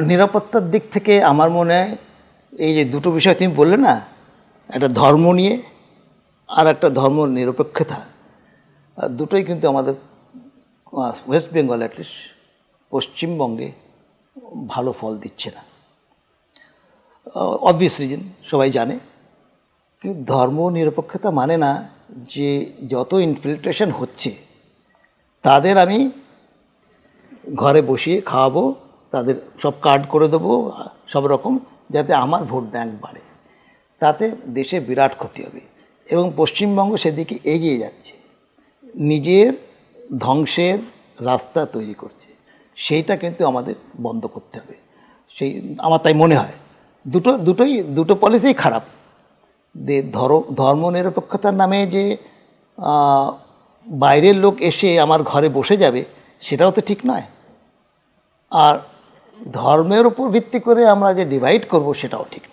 নিরাপত্তার দিক থেকে আমার মনে হয় এই যে দুটো বিষয় তুমি বললে না, একটা ধর্ম নিয়ে আর একটা ধর্ম নিরপেক্ষতা, দুটোই কিন্তু আমাদের ওয়েস্ট বেঙ্গল অ্যাটলিস্ট পশ্চিমবঙ্গে ভালো ফল দিচ্ছে না। অবভিয়াস রিজন সবাই জানে, কিন্তু ধর্ম নিরপেক্ষতা মানে না যে যত ইনফিল্ট্রেশন হচ্ছে তাদের আমি ঘরে বসিয়ে খাওয়াবো, তাদের সব কার্ড করে দেবো সব রকম, যাতে আমার ভোট ব্যাংক বাড়ে। তাতে দেশে বিরাট ক্ষতি হবে এবং পশ্চিমবঙ্গ সেদিকে এগিয়ে যাচ্ছে, নিজের ধ্বংসের রাস্তা তৈরি করছে। সেইটা কিন্তু আমাদের বন্ধ করতে হবে। সেই আমার তাই মনে হয় দুটো পলিসিই খারাপ। ধর্ম নিরপেক্ষতার নামে যে বাইরের লোক এসে আমার ঘরে বসে যাবে সেটাও তো ঠিক নয়, আর ধর্মের উপর ভিত্তি করে আমরা যে ডিভাইড করব সেটাও ঠিক নয়।